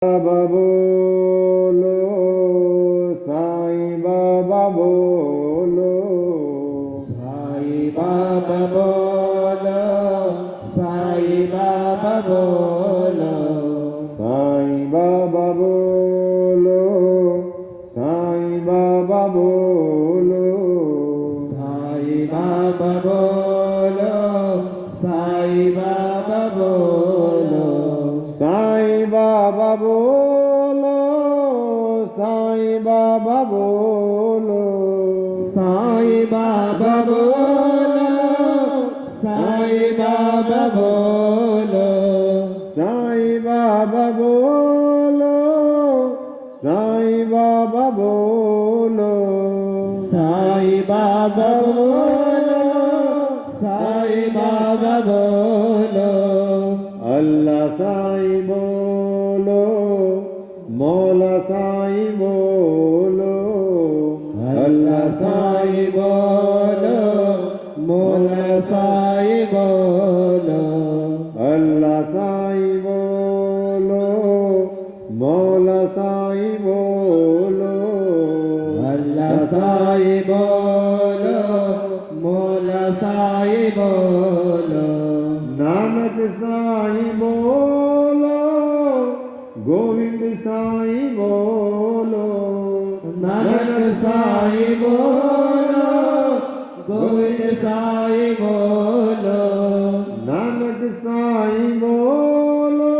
बाबा बोलो, साईं बाबा बोलो, साईं बाबा बोलो, साईं बाबा बोलो, साईं बाबा बोलो, साईं बाबा बोलो, साईं बाबा बोलो, साईं बाबा बोलो, साईं बाबा बोलो, साईं बाबा बोलो, साईं बाबा बोलो, साईं बाबा बोलो, साईं बाबा बोलो, साईं बाबा बोलो, साईं बाबा बोलो, साईं बाबा बोलो, अल्लाह साईं बोलो, मौला साईं बोलो, अल्लाह साईं बोलो, मौला साईं बोलो, अल्लाह साईं बोलो, मौला साईं बोलो, अल्लाह साईं बोलो, मौला साईं बोलो, नानक साईं बोलो, गोविंद साईं बोलो, नानक साईं बोलो, गोविंद साईं बोलो, नानक साईं बोलो,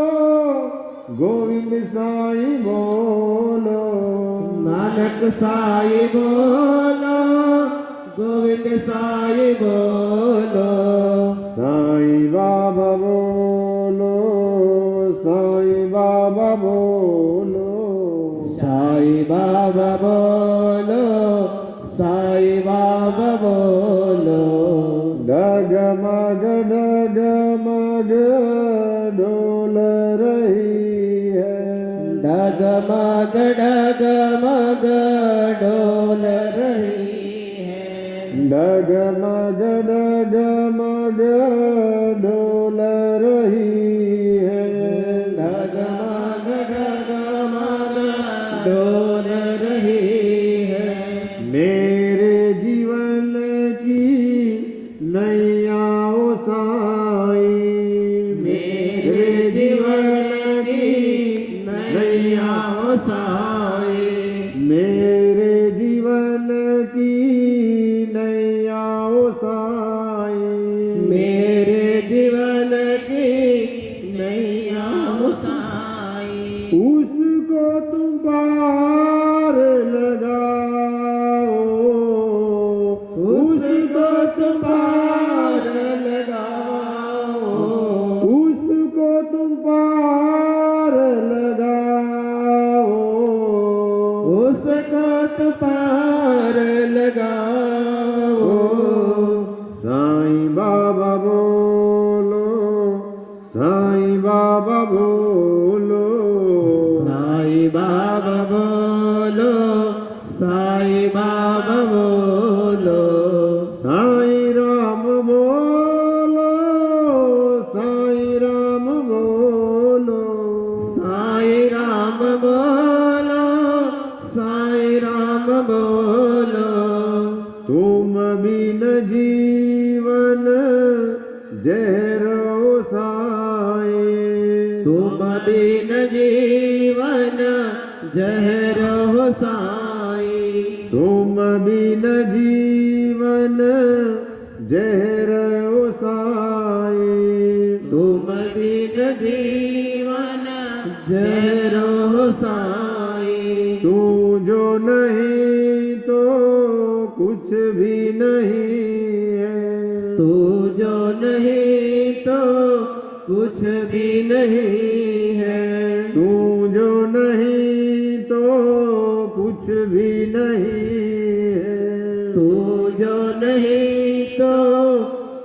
गोविंद साईं बोलो, नानक साईं बोलो, गोविंद साईं बोलो, साईं बाबा बोलो, साईं बाबा बोलो, साईं बाबा बोलो, साईं बाबा बोलो, डगमग डगमग डोल रही है, डगमग डगमग डोल रही है, डगमग डगमग डोल रही है, डगमग डगमग डोल रही है, मेरे जीवन की नैया ओ साईं, मेरे जीवन की नैया ओ साईं, मेरे जीवन की नैया ओ साईं, मेरे जीवन की नैया ओ साईं, उसको तुम पार लगाओ, उसको तुम पार लगाओ, उसको तुम पार लगाओ, उसको तुम पार लगाओ, साईं बाबा बोलो, साईं बाबा बोलो, साईं बाबा बोलो, साईं बाबा बोलो, साईं राम बोलो, साईं राम बोलो, साईं राम बोलो, साईं राम बोलो, तुम बिन जीवन जहरो साईं, तुम बिन जीवन जहर हो साईं, तुम बिन जीवन जहरो साईं, तुम बिन जीवन जहर हो साईं, तू जो नहीं तो कुछ भी नहीं है, तू जो नहीं तो कुछ भी नहीं है, तू जो नहीं तो कुछ भी नहीं है, तू जो नहीं तो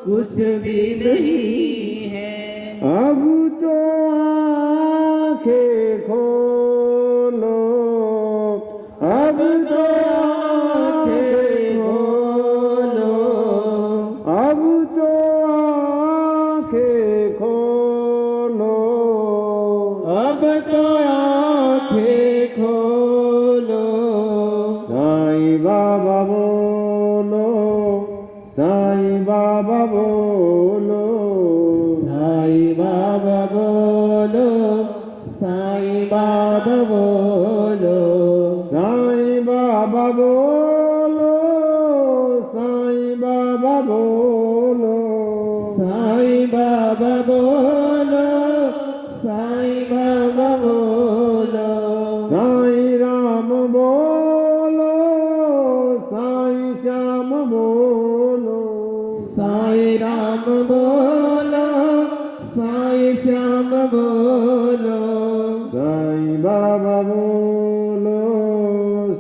कुछ भी नहीं है, अब तो आंखें खोलो, अब तो आंखें खोलो, अब तो आंखें खोलो, साईं बाबा बोलो, साईं बाबा बोलो, साईं बाबा बोलो, साईं बाबा बोलो, साईं बाबा बोलो, साईं राम बोलो, साईं श्याम बोलो, साईं राम बोलो, साईं श्याम बोलो, साईं बाबा बोलो,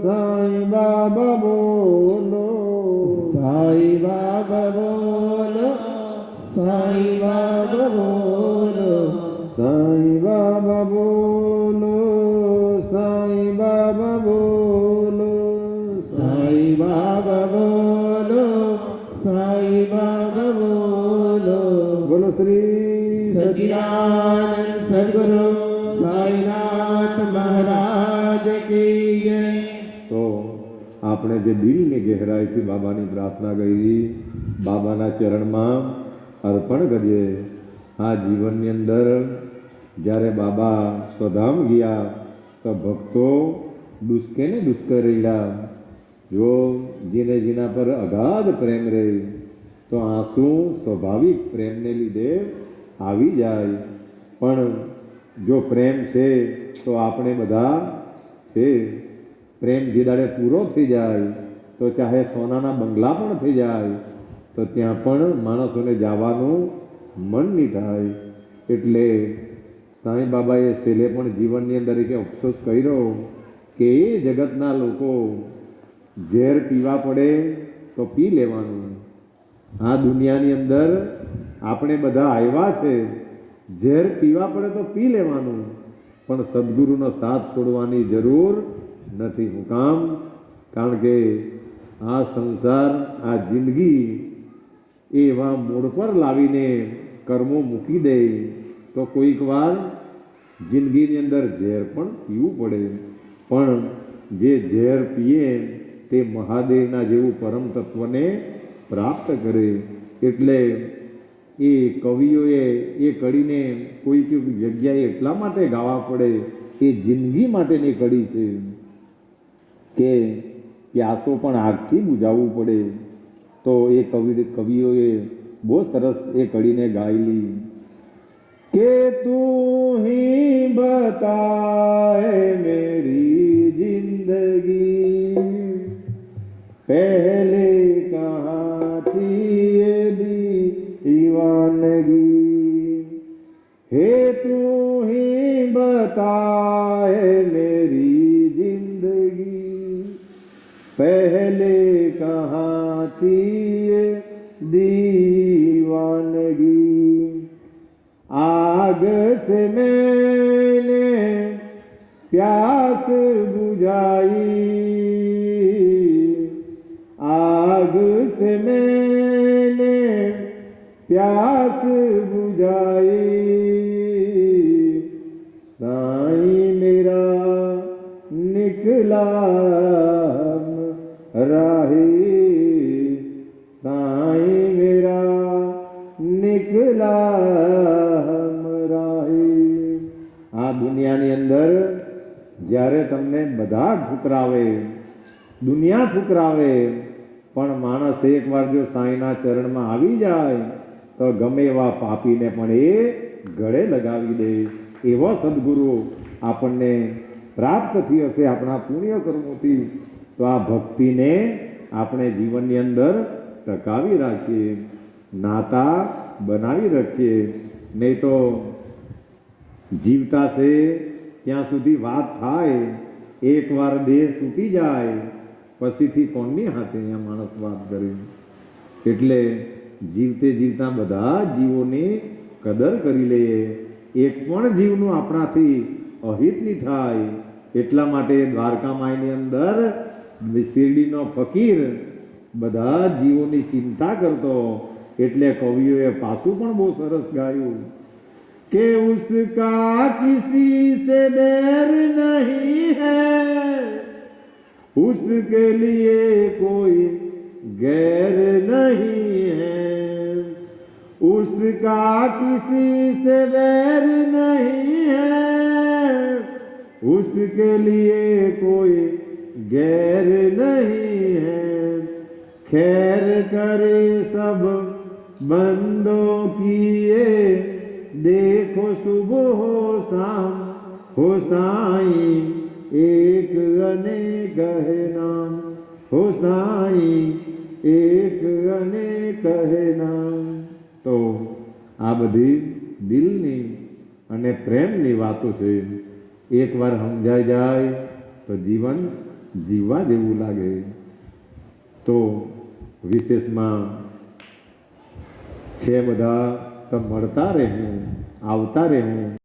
साईं बाबा बोलो, साईं बाबा बोलो, साईं बाबा बोलो, साईं बाबा बोलो, साईं बाबा बोलो, साईं बाबा बोलो, साईं बाबा बोलो। बोलो श्री सच्चिदानंद सद्गुरु साईनाथ महाराज की जय। તો આપણે જે દિલની ગહેરાઈથી બાબાની પ્રાર્થના કરી, બાબાના ચરણમાં અર્પણ કરીએ. આ જીવનની અંદર જ્યારે બાબા સ્વધામ ગયા તો ભક્તો દુષ્કે ને દુષ્કર રહ્યા. જો જેને જેના પર અગાધ પ્રેમ રહે તો આંસુ સ્વાભાવિક પ્રેમને લીધે આવી જાય. પણ જો પ્રેમ છે તો આપણે બધા છે. પ્રેમ જે દાડે પૂરો થઈ જાય તો ચાહે સોનાના બંગલા પણ થઈ જાય તો ત્યાં પણ માણસોને જવાનું મન નહીં થાય. એટલે સાંઈ બાબાએ છેલ્લે પણ જીવનની અંદર એક અફસોસ કર્યો કે એ જગતના લોકો ઝેર પીવા પડે તો પી લેવાનું. આ દુનિયાની અંદર આપણે બધા આવ્યા છે, ઝેર પીવા પડે તો પી લેવાનું, પણ સદગુરુનો સાથ છોડવાની જરૂર નથી. હું કામ? કારણ કે આ સંસાર, આ જિંદગી એવા મૂળ પર લાવીને કર્મો મૂકી દે તો કોઈક વાર જિંદગીની અંદર ઝેર પણ પીવું પડે. પણ જે ઝેર પીએ તે મહાદેવના જેવું પરમ તત્વને પ્રાપ્ત કરે. એટલે એ કવિઓએ એ કડીને કોઈક જગ્યાએ એટલા માટે ગાવા પડે, એ જિંદગી માટેની કડી છે કે પ્યાસો પણ આગથી બુઝાવવું પડે. તો એ કવિઓએ બહુ સરસ એ કડીને ગાયેલી કે તું ही बताए मेरी जिंदगी पहले कहाँ थी ये दीवानगी. हे तू ही बताए मेरी जिंदगी पहले कहाँ थी ये दीवानगी. आग से मैंने प्यास बुझाई, आग से मैंने प्यास बुझाई. साईं मेरा निकला राही, साईं मेरा निकला રાહી. આ દુનિયાની અંદર જ્યારે તમને બધા ઠુકરાવે, દુનિયા ઠુકરાવે, પણ માણસ એકવાર જો સાંઈના ચરણમાં આવી જાય તો ગમે એવા પાપીને પણ એ ગળે લગાવી દે. એવો સદગુરુ આપણને પ્રાપ્ત થયો હશે આપણા પુણ્ય કર્મોથી. તો આ ભક્તિને આપણે જીવનની અંદર ટકાવી રાખીએ, નાતા બનાવી રાખીએ. નહીં તો જીવતા છે ત્યાં સુધી વાત થાય, એકવાર દેહ છૂટી જાય પછીથી કોણની હાથે અહીંયા માણસ વાત કરે. એટલે જીવતે જીવતા બધા જીવોની કદર કરી લઈએ, એક પણ જીવનું આપણાથી અહિત નહીં થાય. એટલા માટે દ્વારકા માઈની અંદર શિરડીનો ફકીર બધા જીવોની ચિંતા કરતો. એટલે કવિઓએ પાછું પણ બહુ સરસ ગાયું કે ઉસકા કિસી સે बैर नहीं है, उसके लिए कोई गैर नहीं है, उसका किसी से बैर नहीं है, उसके लिए कोई गैर नहीं है, खैर करे सब बंदों की ये, देखो सुबह हो शाम हो साई, एक अनेक है नाम, हो साई एक અનેક હે નામ. તો આ બધી દિલની અને પ્રેમની વાતો છે. એકવાર સમજાઈ જાય તો જીવન જીવવા જેવું લાગે. તો વિશેષમાં છે બધા તો મળતા રહેવું, આવતા રહેવું.